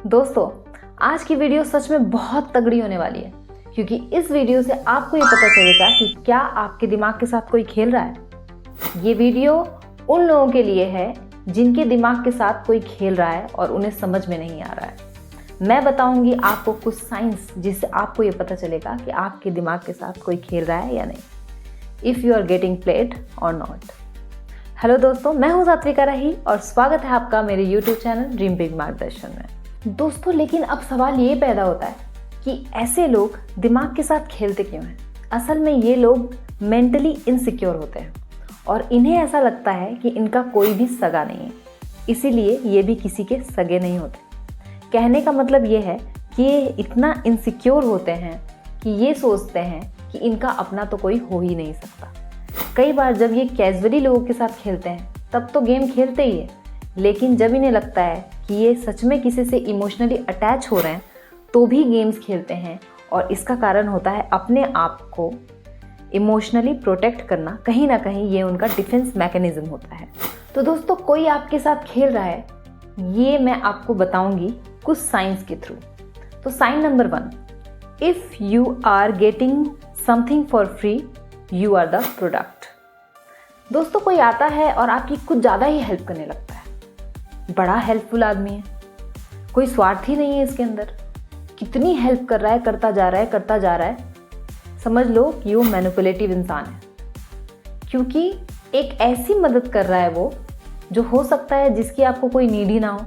दोस्तों, आज की वीडियो सच में बहुत तगड़ी होने वाली है, क्योंकि इस वीडियो से आपको ये पता चलेगा कि क्या आपके दिमाग के साथ कोई खेल रहा है। ये वीडियो उन लोगों के लिए है जिनके दिमाग के साथ कोई खेल रहा है और उन्हें समझ में नहीं आ रहा है। मैं बताऊंगी आपको कुछ साइंस जिससे आपको ये पता चलेगा कि आपके दिमाग के साथ कोई खेल रहा है या नहीं। If you are getting played और नॉट। हेलो दोस्तों, मैं हूँ सात्विका राही और स्वागत है आपका मेरे यूट्यूब चैनल ड्रीम बिग मार्गदर्शन में। दोस्तों, लेकिन अब सवाल ये पैदा होता है कि ऐसे लोग दिमाग के साथ खेलते क्यों हैं। असल में ये लोग मेंटली इनसिक्योर होते हैं और इन्हें ऐसा लगता है कि इनका कोई भी सगा नहीं है, इसीलिए ये भी किसी के सगे नहीं होते। कहने का मतलब ये है कि ये इतना इनसिक्योर होते हैं कि ये सोचते हैं कि इनका अपना तो कोई हो ही नहीं सकता। कई बार जब ये कैजुअली लोगों के साथ खेलते हैं तब तो गेम खेलते ही है, लेकिन जब इन्हें लगता है कि ये सच में किसी से इमोशनली अटैच हो रहे हैं तो भी गेम्स खेलते हैं। और इसका कारण होता है अपने आप को इमोशनली प्रोटेक्ट करना। कहीं ना कहीं ये उनका डिफेंस मैकेनिज्म होता है। तो दोस्तों, कोई आपके साथ खेल रहा है, ये मैं आपको बताऊंगी कुछ साइंस के थ्रू। तो sign number 1, if you are getting something for free you are the product. दोस्तों, कोई आता है और आपकी कुछ ज़्यादा ही हेल्प करने लगता है, बड़ा हेल्पफुल आदमी है, कोई स्वार्थी नहीं है इसके अंदर, कितनी हेल्प कर रहा है, करता जा रहा है। समझ लो कि वो मैनिपुलेटिव इंसान है, क्योंकि एक ऐसी मदद कर रहा है वो जो हो सकता है जिसकी आपको कोई नीड ही ना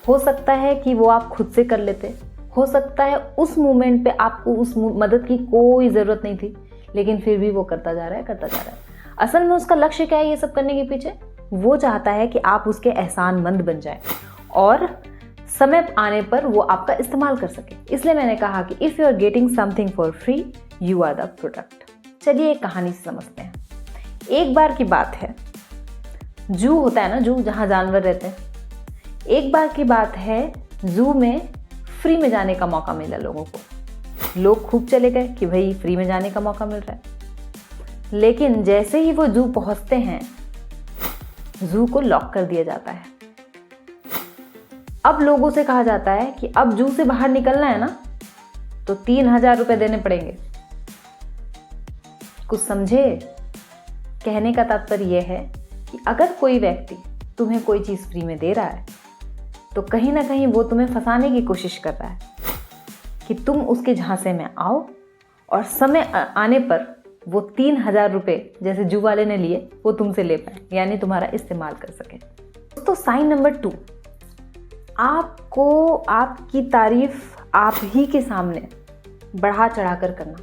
हो सकता है कि वो आप खुद से कर लेते, हो सकता है उस मोमेंट पे आपको उस मदद की कोई ज़रूरत नहीं थी, लेकिन फिर भी वो करता जा रहा है। असल में उसका लक्ष्य क्या है ये सब करने के पीछे? वो चाहता है कि आप उसके एहसानमंद बन जाएं और समय आने पर वो आपका इस्तेमाल कर सके। इसलिए मैंने कहा कि if you are getting something for free you are the product. चलिए एक कहानी से समझते हैं। एक बार की बात है, जू होता है ना, जू जहाँ जानवर रहते हैं। एक बार की बात है, जू में फ्री में जाने का मौका मिला लोगों को। लोग खूब चले गए कि भाई फ्री में जाने का मौका मिल रहा है। लेकिन जैसे ही वो जू पहुंचते हैं, जू को लॉक कर दिया जाता है। अब लोगों से कहा जाता है कि अब जू से बाहर निकलना है ना तो 3,000 रुपए देने पड़ेंगे। कुछ समझे? कहने का तात्पर्य यह है कि अगर कोई व्यक्ति तुम्हें कोई चीज फ्री में दे रहा है तो कहीं ना कहीं वो तुम्हें फंसाने की कोशिश कर रहा है कि तुम उसके झांसे में आओ और समय आने पर वो 3,000 रुपए जैसे जू वाले ने लिए वो तुमसे ले पाए, यानी तुम्हारा इस्तेमाल कर सके। तो साइन नंबर 2, आपको आपकी तारीफ आप ही के सामने बढ़ा चढ़ा कर करना,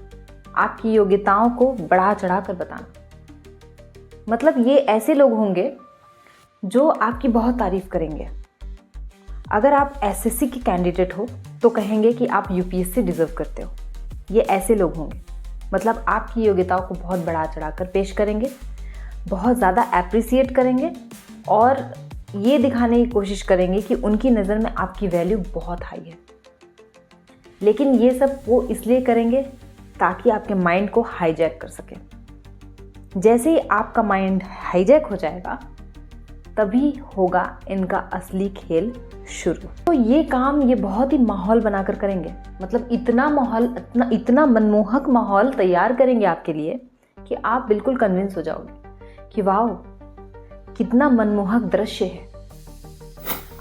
आपकी योग्यताओं को बढ़ा चढ़ा कर बताना। मतलब ये ऐसे लोग होंगे जो आपकी बहुत तारीफ करेंगे। अगर आप एसएससी के कैंडिडेट हो तो कहेंगे कि आप यूपीएससी डिजर्व करते हो। ये ऐसे लोग होंगे, मतलब आपकी योग्यताओं को बहुत बढ़ा चढ़ा कर पेश करेंगे, बहुत ज़्यादा एप्रिसिएट करेंगे और ये दिखाने की कोशिश करेंगे कि उनकी नज़र में आपकी वैल्यू बहुत हाई है। लेकिन ये सब वो इसलिए करेंगे ताकि आपके माइंड को हाईजैक कर सके। जैसे ही आपका माइंड हाईजैक हो जाएगा तभी होगा इनका असली खेल शुरू। तो ये काम ये बहुत ही माहौल बनाकर करेंगे, मतलब इतना मनमोहक माहौल तैयार करेंगे आपके लिए कि आप बिल्कुल कन्विंस हो जाओगे कि वाह कितना मनमोहक दृश्य है।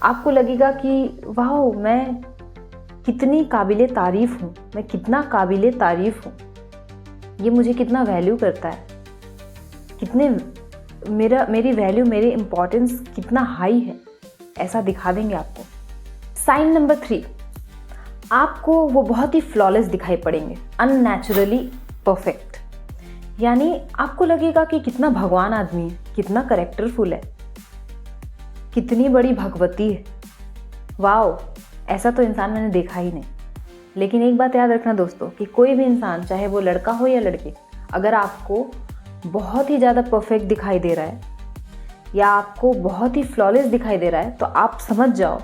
आपको लगेगा कि वाह मैं कितनी काबिले तारीफ हूँ, मैं कितना काबिले तारीफ हूँ, ये मुझे कितना वैल्यू करता है, कितने मेरी वैल्यू, मेरी इंपॉर्टेंस कितना हाई है, ऐसा दिखा देंगे आपको। साइन नंबर 3, आपको वो बहुत ही फ्लॉलेस दिखाई पड़ेंगे, अननेचुरली परफेक्ट। यानी आपको लगेगा कि कितना भगवान आदमी है, कितना करेक्टरफुल है, कितनी बड़ी भगवती है। वाओ, ऐसा तो इंसान मैंने देखा ही नहीं। लेकिन एक बात याद रखना दोस्तों कि कोई भी इंसान, चाहे वो लड़का हो या लड़की, अगर आपको बहुत ही ज़्यादा परफेक्ट दिखाई दे रहा है या आपको बहुत ही फ्लॉलेस दिखाई दे रहा है तो आप समझ जाओ,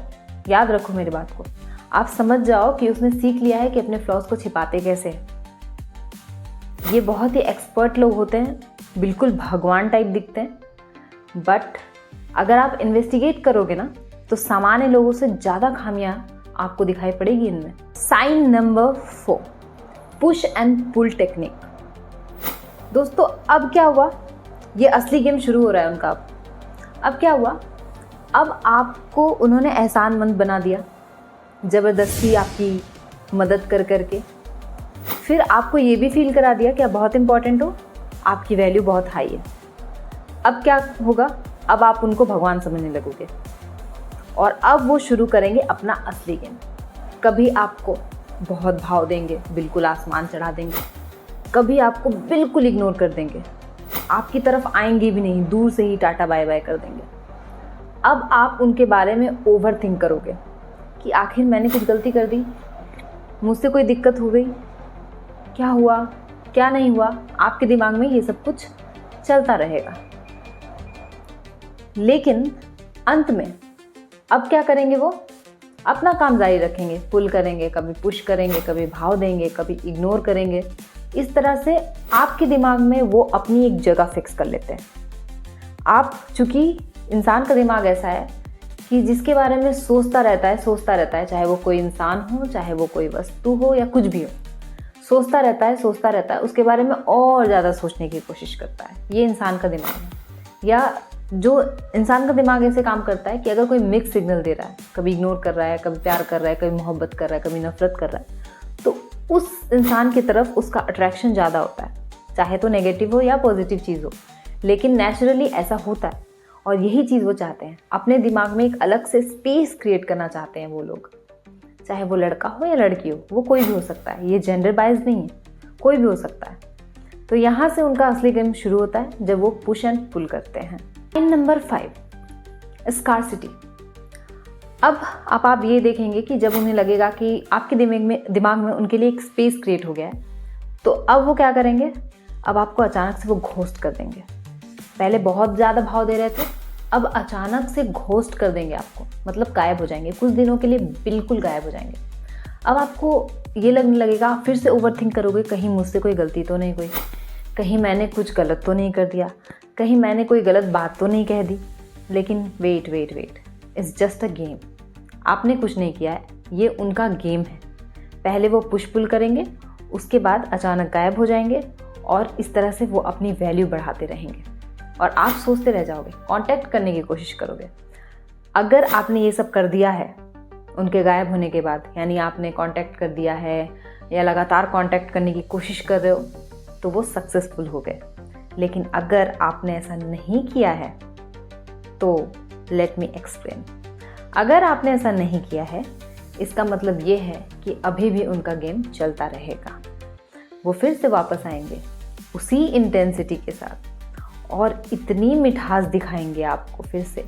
याद रखो मेरी बात को, आप समझ जाओ कि उसने सीख लिया है कि अपने फ्लॉज को छिपाते कैसे हैं। ये बहुत ही एक्सपर्ट लोग होते हैं, बिल्कुल भगवान टाइप दिखते हैं, बट अगर आप इन्वेस्टिगेट करोगे ना तो सामान्य लोगों से ज़्यादा खामियां आपको दिखाई पड़ेगी इनमें। Sign number 4, push and pull technique. दोस्तों अब क्या हुआ, ये असली गेम शुरू हो रहा है उनका। अब क्या हुआ, अब आपको उन्होंने एहसानमंद बना दिया, ज़बरदस्ती आपकी मदद कर करके। फिर आपको ये भी फील करा दिया कि आप बहुत इंपॉर्टेंट हो, आपकी वैल्यू बहुत हाई है। अब क्या होगा, अब आप उनको भगवान समझने लगोगे और अब वो शुरू करेंगे अपना असली गेम। कभी आपको बहुत भाव देंगे, बिल्कुल आसमान चढ़ा देंगे, कभी आपको बिल्कुल इग्नोर कर देंगे, आपकी तरफ आएंगे भी नहीं, दूर से ही टाटा बाय बाय कर देंगे। अब आप उनके बारे में ओवर थिंक करोगे कि आखिर मैंने कुछ गलती कर दी, मुझसे कोई दिक्कत हो गई, क्या हुआ क्या नहीं हुआ। आपके दिमाग में ये सब कुछ चलता रहेगा। लेकिन अंत में अब क्या करेंगे, वो अपना काम जारी रखेंगे, पुल करेंगे, कभी पुश करेंगे, कभी भाव देंगे, कभी इग्नोर करेंगे। इस तरह से आपके दिमाग में वो अपनी एक जगह फिक्स कर लेते हैं। आप चूँकि इंसान का दिमाग ऐसा है कि जिसके बारे में सोचता रहता है, चाहे वो कोई इंसान हो, चाहे वो कोई वस्तु हो या कुछ भी हो, सोचता रहता है, उसके बारे में और ज़्यादा सोचने की कोशिश करता है। ये इंसान का दिमाग है। या जो इंसान का दिमाग ऐसे काम करता है कि अगर कोई मिक्स सिग्नल दे रहा है, कभी इग्नोर कर रहा है, कभी प्यार कर रहा है, कभी मोहब्बत कर रहा है, कभी नफरत कर रहा है, तो उस इंसान की तरफ उसका अट्रैक्शन ज़्यादा होता है, चाहे तो नेगेटिव हो या पॉजिटिव चीज़ हो। लेकिन नेचुरली ऐसा होता है और यही चीज़ वो चाहते हैं। अपने दिमाग में एक अलग से स्पेस क्रिएट करना चाहते हैं वो लोग, चाहे वो लड़का हो या लड़की हो, वो कोई भी हो सकता है। ये जेंडर बाइज नहीं है, कोई भी हो सकता है। तो यहाँ से उनका असली गेम शुरू होता है जब वो पुश एंड पुल करते हैं। Sign number 5, scarcity. अब आप ये देखेंगे कि जब उन्हें लगेगा कि आपके दिमाग में उनके लिए एक स्पेस क्रिएट हो गया है, तो अब वो क्या करेंगे, अब आपको अचानक से वो घोस्ट कर देंगे। पहले बहुत ज़्यादा भाव दे रहे थे, अब अचानक से घोस्ट कर देंगे आपको, मतलब गायब हो जाएंगे, कुछ दिनों के लिए बिल्कुल गायब हो जाएंगे। अब आपको ये लगने लगेगा, फिर से ओवर थिंक करोगे, कहीं मुझसे कोई गलती तो नहीं हुई, कहीं मैंने कुछ गलत तो नहीं कर दिया, कहीं मैंने कोई गलत बात तो नहीं कह दी। लेकिन wait, it's just a game. आपने कुछ नहीं किया है, ये उनका गेम है। पहले वो पुश पुल करेंगे, उसके बाद अचानक गायब हो जाएंगे और इस तरह से वो अपनी वैल्यू बढ़ाते रहेंगे और आप सोचते रह जाओगे, कांटेक्ट करने की कोशिश करोगे। अगर आपने ये सब कर दिया है उनके गायब होने के बाद, यानी आपने कांटेक्ट कर दिया है या लगातार कांटेक्ट करने की कोशिश कर रहे हो, तो वो सक्सेसफुल हो गए। लेकिन अगर आपने ऐसा नहीं किया है तो लेट मी एक्सप्लेन। अगर आपने ऐसा नहीं किया है, इसका मतलब ये है कि अभी भी उनका गेम चलता रहेगा। वो फिर से वापस आएंगे उसी इंटेंसिटी के साथ और इतनी मिठास दिखाएंगे आपको फिर से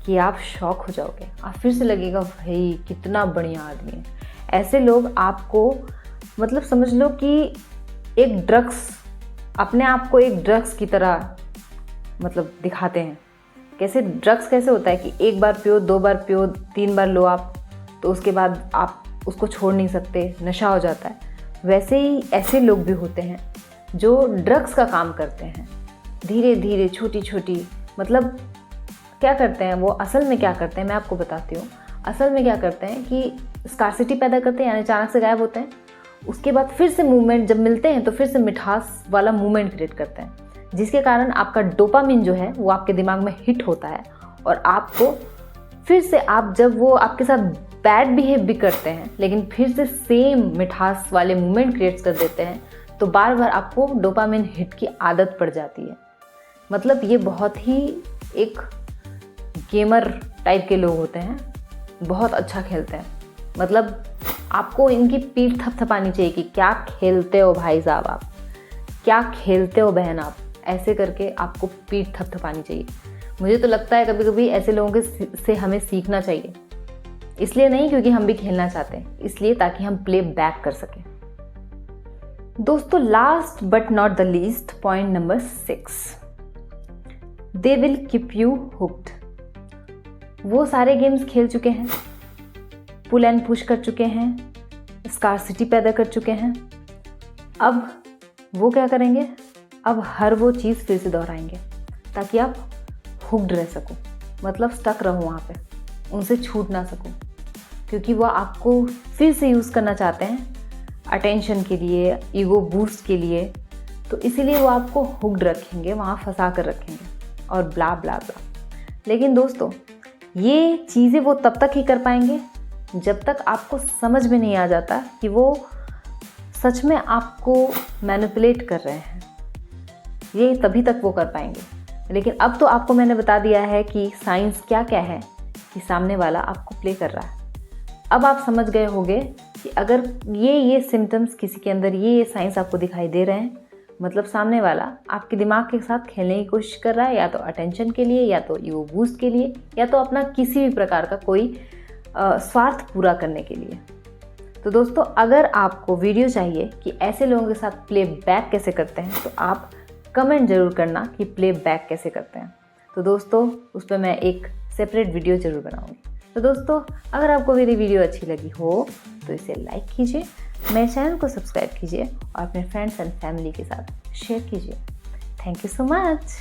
कि आप शॉक हो जाओगे। आप फिर से लगेगा भाई कितना बढ़िया आदमी है। ऐसे लोग आपको, मतलब समझ लो कि एक ड्रग्स, अपने आप को एक ड्रग्स की तरह मतलब दिखाते हैं। कैसे ड्रग्स कैसे होता है कि एक बार पियो, 2 बार पियो, 3 बार लो आप, तो उसके बाद आप उसको छोड़ नहीं सकते, नशा हो जाता है। वैसे ही ऐसे लोग भी होते हैं जो ड्रग्स का काम करते हैं, धीरे धीरे, छोटी छोटी, मतलब क्या करते हैं वो, असल में क्या करते हैं मैं आपको बताती हूँ। असल में क्या करते हैं कि स्कार्सिटी पैदा करते हैं, यानी अचानक से गायब होते हैं, उसके बाद फिर से मूवमेंट, जब मिलते हैं तो फिर से मिठास वाला मूवमेंट क्रिएट करते हैं, जिसके कारण आपका डोपामिन जो है वो आपके दिमाग में हिट होता है और आपको फिर से, आप जब वो आपके साथ बैड बिहेव भी करते हैं लेकिन फिर से सेम मिठास वाले मूवमेंट क्रिएट कर देते हैं, तो बार बार आपको डोपामिन हिट की आदत पड़ जाती है। मतलब ये बहुत ही एक गेमर टाइप के लोग होते हैं, बहुत अच्छा खेलते हैं। मतलब आपको इनकी पीठ थपथपानी चाहिए कि क्या खेलते हो भाई साहब, आप क्या खेलते हो बहन, आप ऐसे करके आपको पीठ थपथपानी चाहिए। मुझे तो लगता है कभी कभी ऐसे लोगों से हमें सीखना चाहिए, इसलिए नहीं क्योंकि हम भी खेलना चाहते हैं, इसलिए ताकि हम प्ले बैक कर सकें। दोस्तों last but not the least, point number 6, they will keep you hooked. वो सारे गेम्स खेल चुके हैं, पुल एंड पुश कर चुके हैं, स्कार्सिटी पैदा कर चुके हैं। अब वो क्या करेंगे, अब हर वो चीज़ फिर से दोहराएंगे ताकि आप हुक्ड रह सको, मतलब स्टक रहो वहाँ पे, उनसे छूट ना सको। क्योंकि वो आपको फिर से यूज़ करना चाहते हैं अटेंशन के लिए, ईगो बूस्ट के लिए। तो इसीलिए वो आपको हुक्ड रखेंगे, वहाँ फंसा कर रखेंगे और ब्ला ब्ला ब्ला। लेकिन दोस्तों, ये चीज़ें वो तब तक ही कर पाएंगे जब तक आपको समझ में नहीं आ जाता कि वो सच में आपको मैनिपुलेट कर रहे हैं। ये तभी तक वो कर पाएंगे। लेकिन अब तो आपको मैंने बता दिया है कि साइंस क्या क्या है कि सामने वाला आपको प्ले कर रहा है। अब आप समझ गए होंगे कि अगर ये सिम्टम्स किसी के अंदर, ये साइंस आपको दिखाई दे रहे हैं, मतलब सामने वाला आपके दिमाग के साथ खेलने की कोशिश कर रहा है, या तो अटेंशन के लिए, या तो ईगो बूस्ट के लिए, या तो अपना किसी भी प्रकार का कोई स्वार्थ पूरा करने के लिए। तो दोस्तों, अगर आपको वीडियो चाहिए कि ऐसे लोगों के साथ प्ले बैक कैसे करते हैं, तो आप कमेंट ज़रूर करना कि प्ले बैक कैसे करते हैं। तो दोस्तों, उस पर मैं एक सेपरेट वीडियो ज़रूर बनाऊँगी। तो दोस्तों, अगर आपको मेरी वीडियो अच्छी लगी हो तो इसे लाइक कीजिए, मेरे चैनल को सब्सक्राइब कीजिए और अपने फ्रेंड्स एंड फैमिली के साथ शेयर कीजिए। Thank you so much.